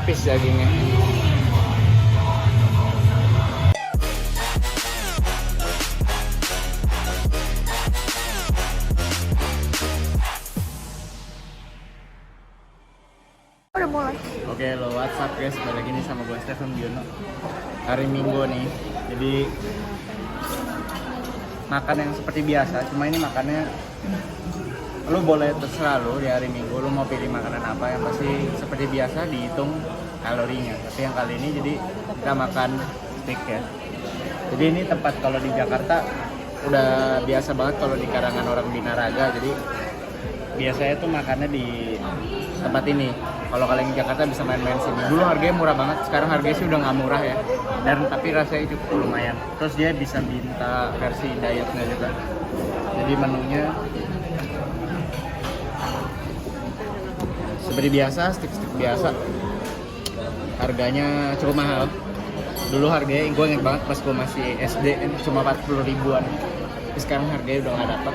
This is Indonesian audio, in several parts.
tipis dagingnya. Udah mulai. Oke, lo WhatsApp guys, balik lagi nih sama gue Stefan Biono. Hari Minggu nih, jadi makan yang seperti biasa. Cuma ini makannya, lo boleh terserah lo di hari Minggu lo mau pilih makanan apa. Yang pasti seperti biasa dihitung kalorinya. Tapi yang kali ini jadi kita makan steak ya. Jadi ini tempat kalau di Jakarta udah biasa banget kalau di karangan orang Binaraga. Jadi biasanya tuh makannya di tempat ini. Kalau kalian di Jakarta bisa main-main sini. Dulu harganya murah banget, sekarang harganya sih udah nggak murah ya. Dan tapi rasanya cukup lumayan. Terus dia bisa minta versi dietnya juga. Jadi menunya seperti biasa, stick-stick biasa. Harganya cukup mahal. Dulu harganya, gue inget banget pas gue masih SD cuma 40 ribuan. Tapi sekarang harganya udah nggak dapet.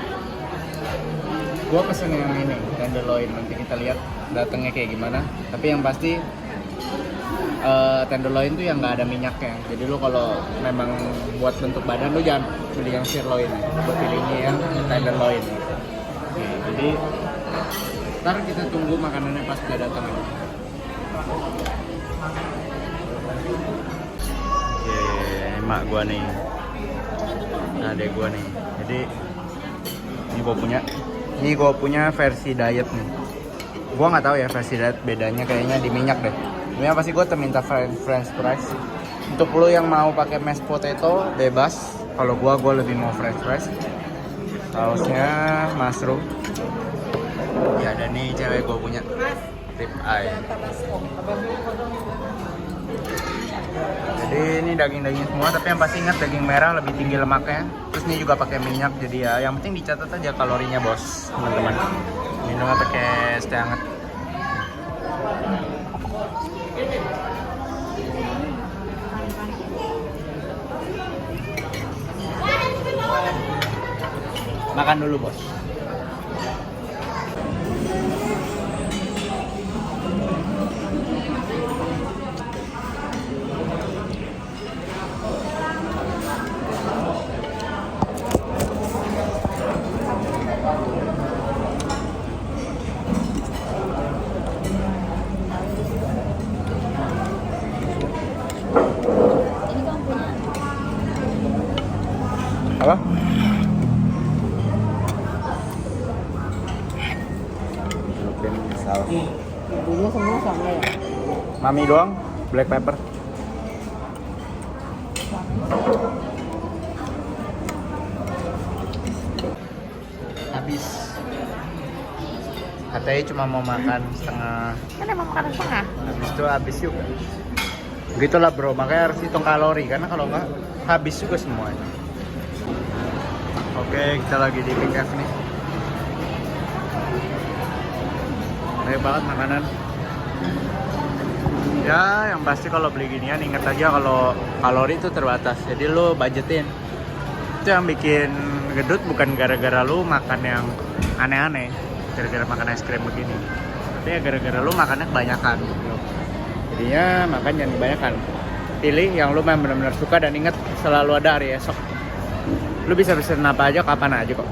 Gue pesen yang ini, tenderloin. Nanti kita lihat datangnya kayak gimana. Tapi yang pasti tenderloin tuh yang nggak ada minyaknya. Jadi lo kalau memang buat bentuk badan lo jangan pilih yang sirloin. Gue pilihnya yang tenderloin. Oke, jadi ntar kita tunggu makanannya pas udah datang. Oke, emak gue nih, adek gue nih. Jadi ini gue punya versi diet nih. Gue nggak tahu ya versi diet bedanya, kayaknya di minyak deh. Ini pasti gue minta french fries. Untuk lo yang mau pakai mashed potato bebas. Kalau gue lebih mau french fries. Sausnya mushroom. Ya ada nih cewek gue punya rib eye. Jadi ini daging-daging semua, tapi yang pasti ingat daging merah lebih tinggi lemaknya. Terus ini juga pakai minyak, jadi ya yang penting dicatat aja kalorinya bos, teman-teman. Minumnya pakai es teh hangat. Makan dulu bos. Apa? Saus. Bumbunya semua sama ya? Mami doang, black pepper. Habis. Katanya cuma mau makan setengah. Kan emang makanan tengah. Habis itu habis juga. Begitulah bro, makanya harus hitung kalori karena kalau nggak habis juga semuanya. Oke, kita lagi di Pick F nih. Banyak banget makanan. Ya, yang pasti kalau beli ginian inget aja kalau kalori itu terbatas. Jadi lo budgetin. Itu yang bikin gedut bukan gara-gara lo makan yang aneh-aneh, gara-gara makan es krim begini. Tapi ya gara-gara lo makannya kebanyakan. Jadinya makan jangan kebanyakan. Pilih yang lo memang benar-benar suka dan inget selalu ada hari esok. Lu bisa pesen apa aja kapan aja kok.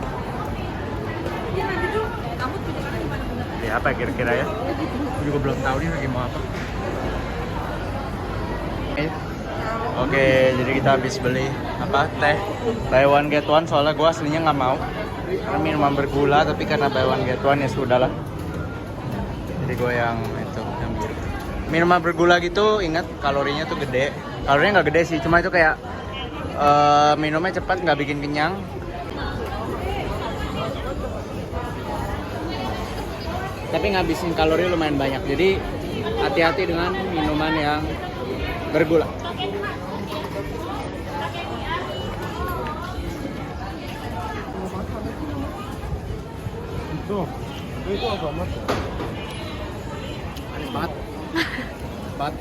Ya apa kira-kira ya? Aku juga belum tahu nih lagi mau apa. Oke, jadi kita habis beli apa teh buy one get one, soalnya gue aslinya nggak mau karena minuman bergula, tapi karena buy one get one ya sudahlah. Jadi gue yang itu yang biru. Minuman bergula gitu ingat kalorinya tuh gede. Kalorinya nggak gede sih, cuma itu kayak minumnya cepat, nggak bikin kenyang. Tapi ngabisin kalori lumayan banyak. Jadi hati-hati dengan minuman yang bergula. Itu agak aneh banget. Banget.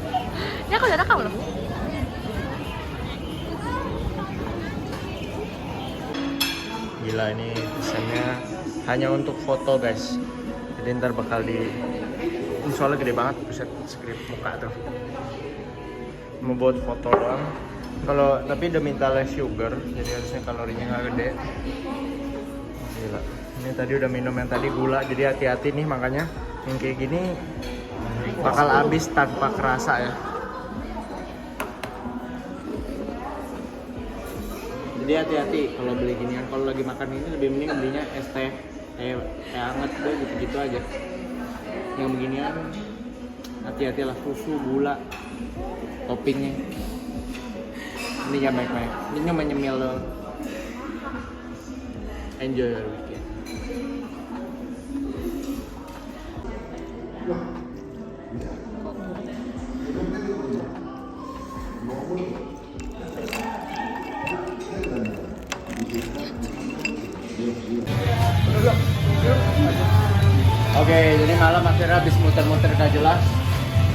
Ini aku udah rekam loh. Gila, ini pesannya hanya untuk foto guys. Jadi ntar bakal di soalnya gede banget, buset, skrip muka tuh. Mau buat foto doang. Kalau tapi udah minta less sugar, jadi harusnya kalorinya nggak gede. Gila. Ini tadi udah minum yang tadi gula, jadi hati-hati nih makanya yang kayak gini bakal habis tanpa kerasa ya. Jadi hati-hati kalau beli ginian, kalau lagi makan ini lebih mending belinya es teh hangat udah gitu-gitu aja. Yang beginian hati-hati lah, susu, gula, toppingnya. Ini jangan banyak-banyak, ini cuma nyemil loh. Enjoy your weekend. Oke, jadi malam akhirnya habis muter-muter gak jelas.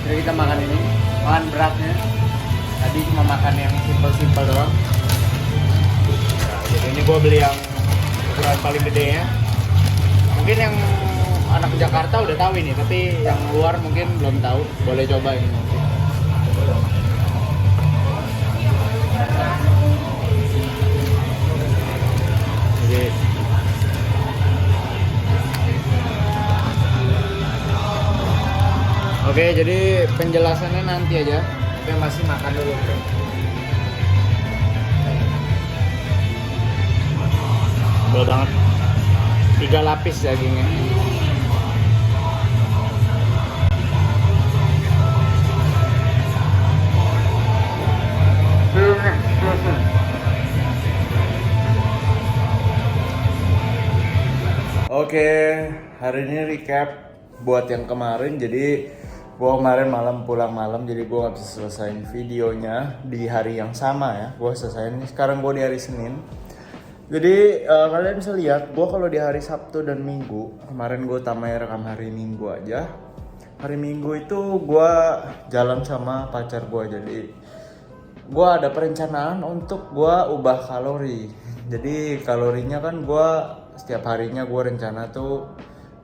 Jadi kita makan ini, makan beratnya. Tadi cuma makan yang simple-simple doang. Nah, jadi ini gue beli yang ukuran paling gede ya. Mungkin yang anak Jakarta udah tahu ini, tapi yang luar mungkin belum tahu. Boleh coba ini nanti. Jadi oke, jadi penjelasannya nanti aja. Kita masih makan dulu, bro. Tebal banget. 3 lapis dagingnya. Oke, hari ini recap buat yang kemarin. Jadi gua kemarin malam pulang malam, jadi gua nggak bisa selesaiin videonya di hari yang sama ya. Gua selesaiin sekarang, gua di hari Senin. Jadi kalian bisa lihat gua kalau di hari Sabtu dan Minggu, kemarin gua tamai rekam hari Minggu aja. Hari Minggu itu gua jalan sama pacar gua, jadi gua ada perencanaan untuk gua ubah kalori. Jadi kalorinya kan gua setiap harinya gua rencana tuh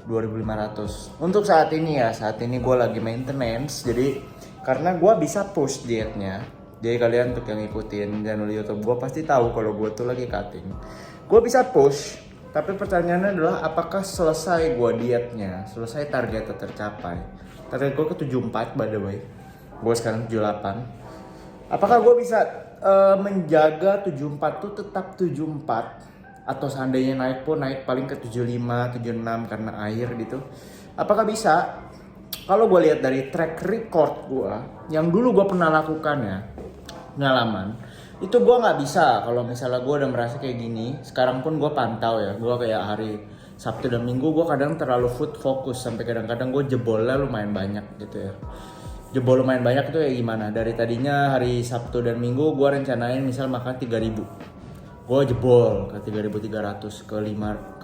2.500. Untuk saat ini ya, saat ini gue lagi maintenance. Jadi karena gue bisa push dietnya. Jadi kalian untuk yang ngikutin channel YouTube gue pasti tahu kalau gue tuh lagi cutting. Gue bisa push, tapi pertanyaannya adalah apakah selesai gue dietnya, selesai targetnya tercapai. Target gue ke 74 by the way. Gue sekarang 78. Apakah gue bisa menjaga 74 tuh tetap 74? Atau seandainya naik pun naik paling ke 75, 76 karena air gitu. Apakah bisa? Kalau gue lihat dari track record gue, yang dulu gue pernah lakukan ya, pengalaman, itu gue nggak bisa. Kalau misalnya gue udah merasa kayak gini, sekarang pun gue pantau ya, gue kayak hari Sabtu dan Minggu gue kadang terlalu food focus, sampai kadang-kadang gue jebolnya lumayan banyak gitu ya. Jebol lumayan banyak itu ya gimana? Dari tadinya hari Sabtu dan Minggu gue rencanain misal makan 3.000. Gue jebol ke 3.300, ke 4.000,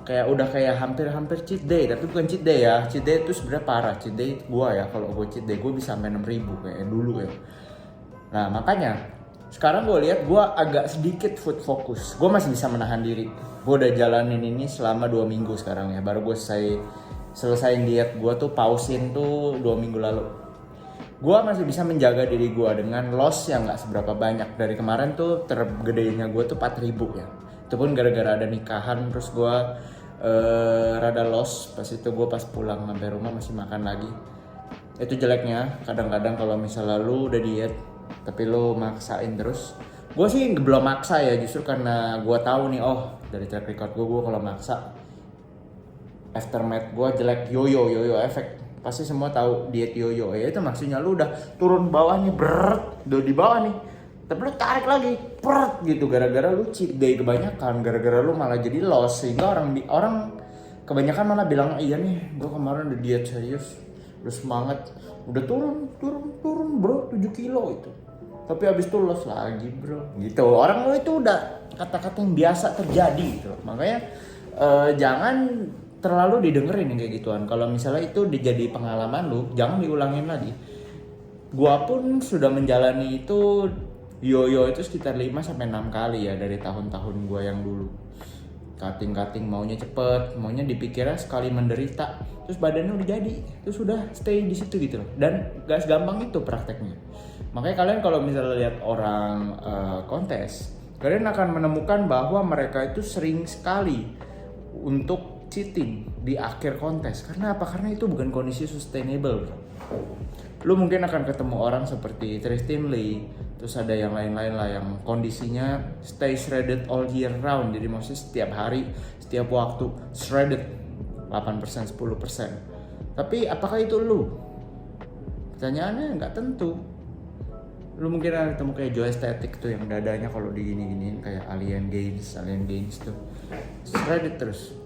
kayak udah kayak hampir cheat day. Tapi bukan cheat day ya, cheat day itu sebenarnya parah. Cheat day gue ya, kalau gue cheat day gue bisa sampai 6.000 kayak dulu ya. Nah makanya sekarang gue lihat gue agak sedikit food focus, gue masih bisa menahan diri. Gue udah jalanin ini selama 2 minggu sekarang ya, baru gue selesaiin diet gue tuh, pausin tuh 2 minggu lalu. Gue masih bisa menjaga diri gue dengan loss yang gak seberapa banyak. Dari kemarin tuh tergedenya gue tuh 4.000 ya. Itu pun gara-gara ada nikahan, terus gue rada loss. Pas itu gue pas pulang sampai rumah masih makan lagi. Itu jeleknya kadang-kadang kalau misalnya lu udah diet tapi lu maksain terus. Gue sih belum maksa ya, justru karena gue tahu nih, oh dari track record gue kalau maksa aftermath gue jelek. Yo-yo efek. Pasti semua tahu diet yoyo ya, itu maksudnya lu udah turun bawah nih, berat, udah di bawah nih, tapi lu tarik lagi, berat gitu, gara-gara lu cheat day kebanyakan, gara-gara lu malah jadi loss. Sehingga orang kebanyakan malah bilang, iya nih gue kemarin udah diet serius, udah semangat, udah turun bro 7 kilo itu, tapi abis itu loss lagi bro gitu. Orang lu itu udah kata-kata yang biasa terjadi gitu. Makanya jangan terlalu didengerin yang kayak gituan. Kalau misalnya itu dijadi pengalaman lu, jangan diulangin lagi. Gua pun sudah menjalani itu yoyo itu sekitar 5-6 kali ya dari tahun-tahun gua yang dulu. cutting maunya cepet, maunya dipikirnya sekali menderita, terus badannya udah jadi, terus udah stay di situ gitu loh. Dan gak segampang itu prakteknya. Makanya kalian kalau misalnya lihat orang kontes, kalian akan menemukan bahwa mereka itu sering sekali untuk cheating di akhir kontes. Karena apa? Karena itu bukan kondisi sustainable. Lu mungkin akan ketemu orang seperti Tristan Lee, terus ada yang lain-lain lah yang kondisinya stay shredded all year round. Jadi maksudnya setiap hari, setiap waktu shredded 8%, 10%. Tapi apakah itu lu? Pertanyaannya nggak tentu. Lu mungkin akan ketemu kayak Joe Estetik tuh yang dadanya kalau digini-giniin kayak Alien Gains tuh shredded terus.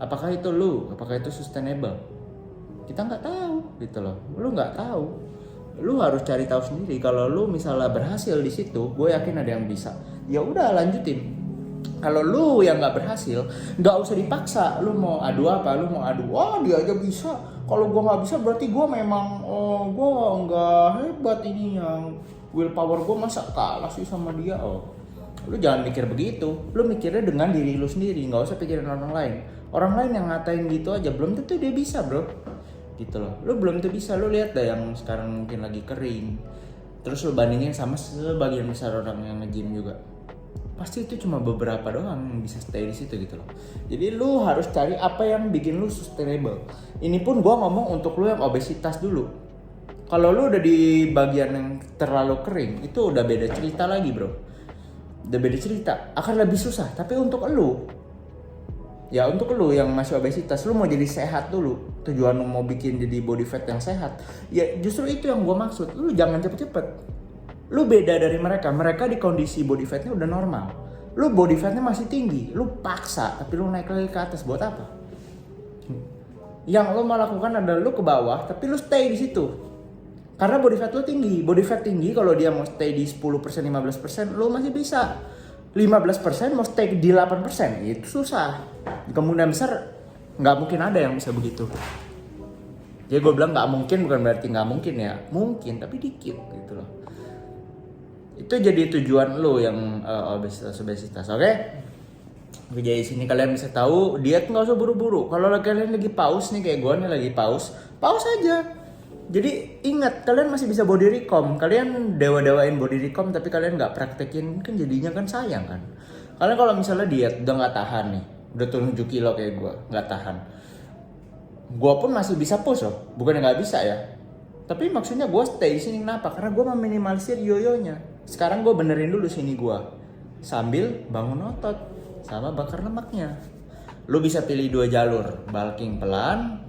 Apakah itu lu? Apakah itu sustainable? Kita nggak tahu gitu loh. Lu nggak tahu. Lu harus cari tahu sendiri. Kalau lu misalnya berhasil di situ, gue yakin ada yang bisa. Ya udah lanjutin. Kalau lu yang nggak berhasil, nggak usah dipaksa. Lu mau adu apa? Lu mau adu, dia aja bisa. Kalau gue nggak bisa berarti gue memang gue nggak hebat ini yang willpower gue masa kalah sih sama dia. Lu jangan mikir begitu. Lu mikirnya dengan diri lu sendiri. Nggak usah pikirin orang lain. Orang lain yang ngatain gitu aja belum tentu dia bisa, bro. Gitu loh. Lu belum tentu bisa. Lu lihat deh yang sekarang mungkin lagi kering. Terus lu bandingin sama sebagian besar orang yang nge-gym juga. Pasti itu cuma beberapa doang yang bisa stay di situ gitu loh. Jadi lu harus cari apa yang bikin lu sustainable. Ini pun gua ngomong untuk lu yang obesitas dulu. Kalau lu udah di bagian yang terlalu kering, itu udah beda cerita lagi, bro. Udah beda cerita. Akan lebih susah. Tapi untuk lu, ya untuk lu yang masih obesitas, lu mau jadi sehat dulu. Tujuan lu mau bikin jadi body fat yang sehat. Ya justru itu yang gua maksud. Lu jangan cepet-cepet. Lu beda dari mereka. Mereka di kondisi body fatnya udah normal. Lu body fatnya masih tinggi. Lu paksa, tapi lu naik lagi ke atas. Buat apa? Yang lu mau lakukan adalah lu ke bawah, tapi lu stay di situ. Karena body fat lu tinggi. Body fat tinggi kalau dia mau stay di 10%, 15%, lu masih bisa. 15% mau stay di 8%, itu susah. Kemungkinan besar nggak mungkin ada yang bisa begitu. Jadi gue bilang nggak mungkin bukan berarti nggak mungkin ya. Mungkin, tapi dikit gitu loh. Itu jadi tujuan lo yang obesitas, oke? Jadi sini kalian bisa tahu diet nggak usah buru-buru. Kalau kalian lagi pause nih kayak gue nih lagi pause aja. Jadi ingat kalian masih bisa body recomp. Kalian dewa-dewain body recomp tapi kalian nggak praktekin kan jadinya kan sayang kan. Kalian kalau misalnya diet udah nggak tahan nih, udah turun 7 kilo kayak gue nggak tahan. Gue pun masih bisa push loh, bukannya nggak bisa ya. Tapi maksudnya gue stay di sini kenapa? Karena gue meminimalisir yoyonya. Sekarang gue benerin dulu sini gue sambil bangun otot sama bakar lemaknya. Lu bisa pilih 2 jalur, bulking pelan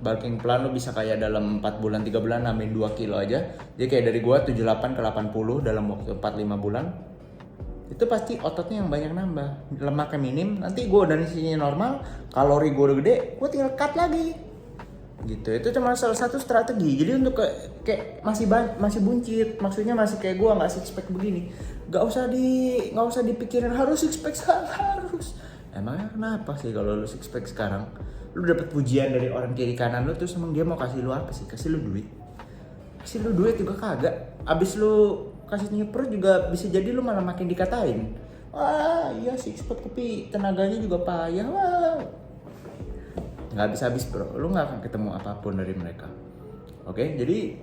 lu bisa kayak dalam 4 bulan 3 bulan nambahin 2 kilo aja. Jadi kayak dari gua 78 ke 80 dalam waktu 4-5 bulan. Itu pasti ototnya yang banyak nambah, lemaknya minim. Nanti gua udah isinya normal, kalori gua udah gede, gua tinggal cut lagi. Gitu. Itu cuma salah satu strategi. Jadi untuk kayak masih buncit, maksudnya masih kayak gua enggak six pack begini. Enggak usah dipikirin harus six pack harus. Emangnya kenapa sih kalau lu six pack sekarang? Lu dapet pujian dari orang kiri kanan lu terus emang dia mau kasih lu apa sih? Kasih lu duit? Kasih lu duit juga kagak. Abis lu kasih perut juga bisa jadi lu malah makin dikatain. Wah iya six pack tapi tenaganya juga payah. Wah. Gak habis-habis bro. Lu gak akan ketemu apapun dari mereka. Oke? Jadi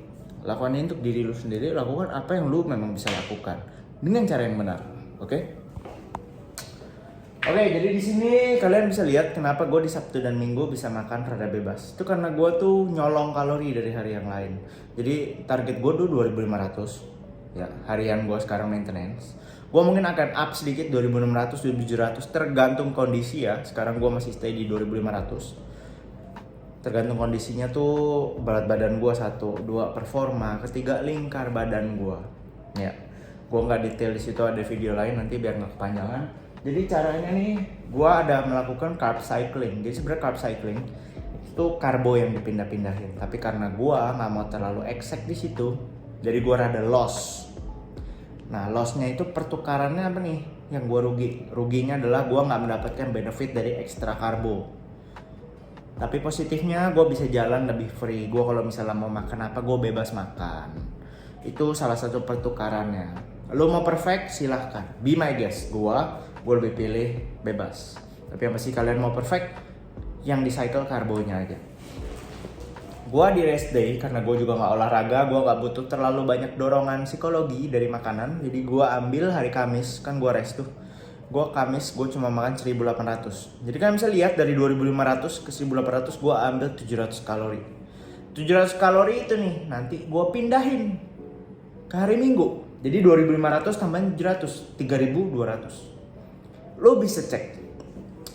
lakukan ini untuk diri lu sendiri. Lakukan apa yang lu memang bisa lakukan dengan cara yang benar. Oke? Oke, jadi di sini kalian bisa lihat kenapa gue di Sabtu dan Minggu bisa makan rada bebas. Itu karena gue tuh nyolong kalori dari hari yang lain. Jadi target gue tuh 2.500. Ya, harian gue sekarang maintenance. Gue mungkin akan up sedikit 2.600, 2.700 tergantung kondisi ya. Sekarang gue masih stay di 2.500. Tergantung kondisinya tuh berat badan gue 1, 2 performa, ketiga lingkar badan gue. Ya, gue nggak detail di situ ada video lain nanti biar nggak kepanjangan. Jadi caranya nih, gue ada melakukan carb cycling. Jadi sebenarnya carb cycling itu karbo yang dipindah-pindahin. Tapi karena gue nggak mau terlalu exact di situ, jadi gue rada loss. Nah, lossnya itu pertukarannya apa nih? Yang gue rugi. Ruginya adalah gue nggak mendapatkan benefit dari ekstra karbo. Tapi positifnya gue bisa jalan lebih free. Gue kalau misalnya mau makan apa, gue bebas makan. Itu salah satu pertukarannya. Lo mau perfect silahkan. Be my guest. Gue lebih pilih bebas. Tapi yang pasti kalian mau perfect, yang di cycle karbonya aja. Gua di rest day karena gue juga nggak olahraga, gue nggak butuh terlalu banyak dorongan psikologi dari makanan. Jadi gue ambil hari Kamis, kan gue rest tuh. Gue Kamis gue cuma makan 1800. Jadi kan bisa lihat dari 2500 ke 1800 gue ambil 700 kalori. 700 kalori itu nih nanti gue pindahin ke hari Minggu. Jadi 2500 tambahin 700, 3200. Lo bisa cek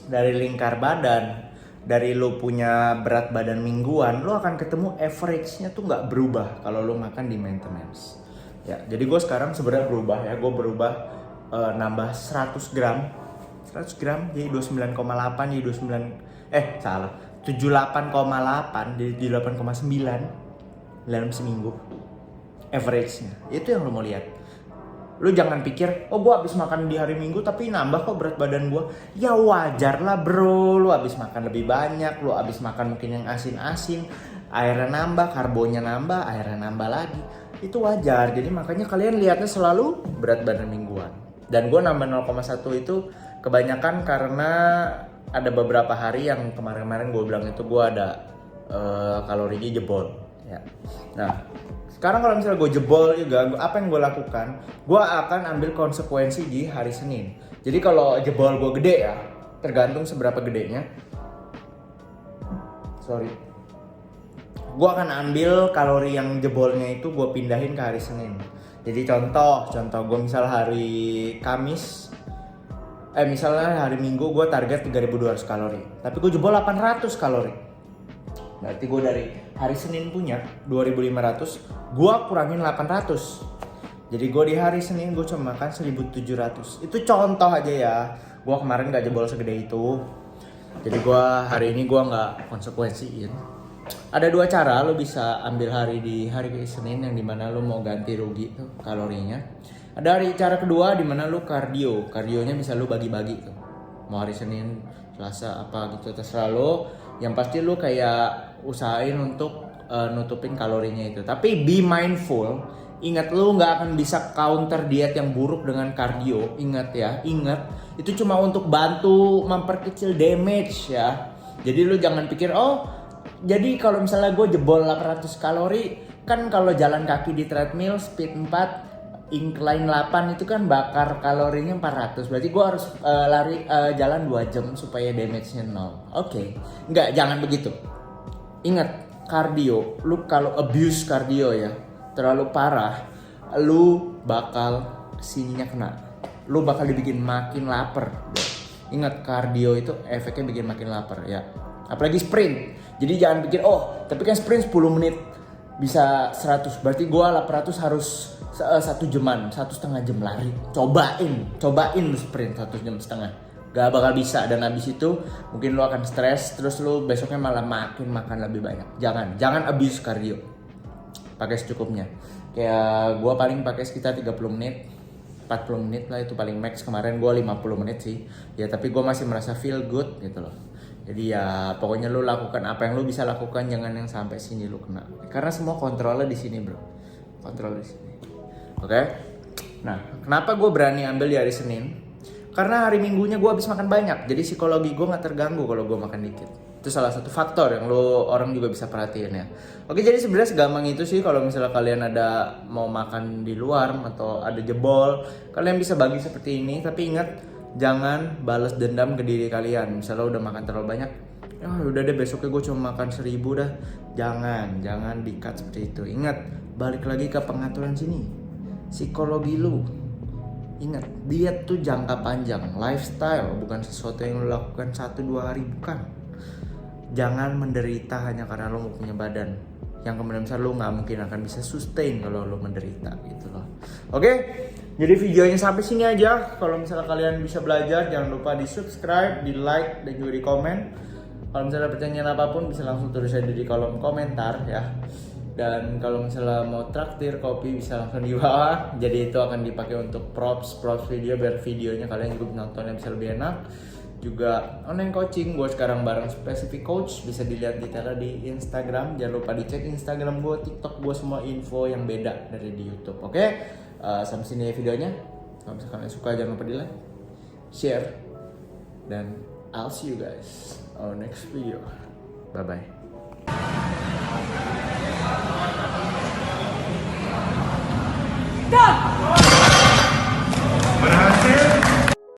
dari lingkar badan, dari lo punya berat badan mingguan, lo akan ketemu average-nya tuh nggak berubah kalau lo makan di maintenance. Ya, jadi gue sekarang sebenarnya berubah ya, gue berubah nambah 100 gram jadi 29,8 jadi 78,8 jadi 8,9 dalam seminggu average-nya. Itu yang lo mau lihat. Lu jangan pikir, oh gue habis makan di hari Minggu tapi nambah kok berat badan gue. Ya wajar lah bro, lu habis makan lebih banyak, lu habis makan mungkin yang asin-asin, airnya nambah, karbonya nambah, airnya nambah lagi. Itu wajar, jadi makanya kalian lihatnya selalu berat badan mingguan. Dan gue nambah 0,1 itu kebanyakan karena ada beberapa hari yang kemarin-kemarin gue bilang itu gue ada kalorinya jebol. Ya. Nah, sekarang kalau misalnya gue jebol juga, apa yang gue lakukan? Gue akan ambil konsekuensi di hari Senin. Jadi kalau jebol gue gede ya, tergantung seberapa gedenya. Gue akan ambil kalori yang jebolnya itu gue pindahin ke hari Senin. Jadi contoh gue misal hari Kamis, misalnya hari Minggu gue target 3200 kalori. Tapi gue jebol 800 kalori. Berarti gue dari hari Senin punya 2500, gue kurangin 800. Jadi gue di hari Senin gue cuma makan 1700. Itu contoh aja ya. Gue kemarin gak jebol segede itu. Jadi gue hari ini gue gak konsekuensiin. Ada dua cara lo bisa ambil hari di hari Senin yang dimana lo mau ganti rugi tuh kalorinya. Ada cara kedua dimana lo kardio. Kardionya bisa lo bagi-bagi tuh. Mau hari Senin, Selasa apa gitu terserah lo. Yang pasti lu kayak usahain untuk nutupin kalorinya itu. Tapi be mindful. Ingat lu nggak akan bisa counter diet yang buruk dengan kardio. Ingat ya, ingat. Itu cuma untuk bantu memperkecil damage ya. Jadi lu jangan pikir, oh jadi kalau misalnya gue jebol 800 kalori, kan kalau jalan kaki di treadmill speed 4, incline 8 itu kan bakar kalorinya 400. Berarti gue harus jalan 2 jam supaya damage-nya 0. Oke. Enggak, jangan begitu. Ingat, kardio, lu kalau abuse kardio ya, terlalu parah, lu bakal sininya kena. Lu bakal dibikin makin lapar. Ingat, kardio itu efeknya bikin makin lapar ya. Apalagi sprint. Jadi jangan pikir, oh tapi kan sprint 10 menit bisa 100. Berarti gue 800 harus 1 jaman, 1,5 jam lari. Cobain lu sprint 1,5 jam. Gak bakal bisa, dan habis itu mungkin lu akan stres, terus lu besoknya malah makan lebih banyak. Jangan abuse kardio. Pakai secukupnya. Kayak gue paling pakai sekitar 30 menit, 40 menit lah itu paling max. Kemarin gue 50 menit sih. Ya tapi gue masih merasa feel good gitu loh. Jadi ya pokoknya lu lakukan apa yang lu bisa lakukan, jangan yang sampai sini lu kena. Karena semua kontrolnya di sini bro. Kontrol di sini. Oke? Nah, kenapa gue berani ambil di hari Senin? Karena hari Minggunya gue habis makan banyak. Jadi psikologi gue gak terganggu kalau gue makan dikit. Itu salah satu faktor yang orang juga bisa perhatiin ya. Oke, jadi sebenarnya segampang itu sih kalau misalnya kalian ada mau makan di luar atau ada jebol, kalian bisa bagi seperti ini. Tapi ingat, jangan balas dendam ke diri kalian. Misalnya udah makan terlalu banyak, udah deh besoknya gue cuma makan 1000 dah. Jangan di-cut seperti itu. Ingat, balik lagi ke pengaturan sini. Psikologi lu. Ingat, diet tuh jangka panjang. Lifestyle bukan sesuatu yang lu lakukan 1-2 hari, bukan. Jangan menderita hanya karena lu mau punya badan. Yang kemudian besar lu gak mungkin akan bisa sustain kalau lu menderita gitu loh. Oke? Jadi videonya sampai sini aja. Kalau misalnya kalian bisa belajar, jangan lupa di subscribe, di like, dan juga di komen. Kalau misalnya ada pertanyaan apapun bisa langsung tulis aja di kolom komentar ya. Dan kalau misalnya mau traktir kopi bisa langsung di bawah. Jadi itu akan dipakai untuk props video biar videonya kalian juga nontonnya bisa lebih enak. Juga online coaching gue sekarang bareng Specific Coach, bisa dilihat detailnya di Instagram. Jangan lupa dicek Instagram gue, TikTok gue, semua info yang beda dari di YouTube. Oke? Sampai sini videonya. Kalau misalkan kalian suka jangan lupa di like, share, dan I'll see you guys on next video. Bye bye. Done!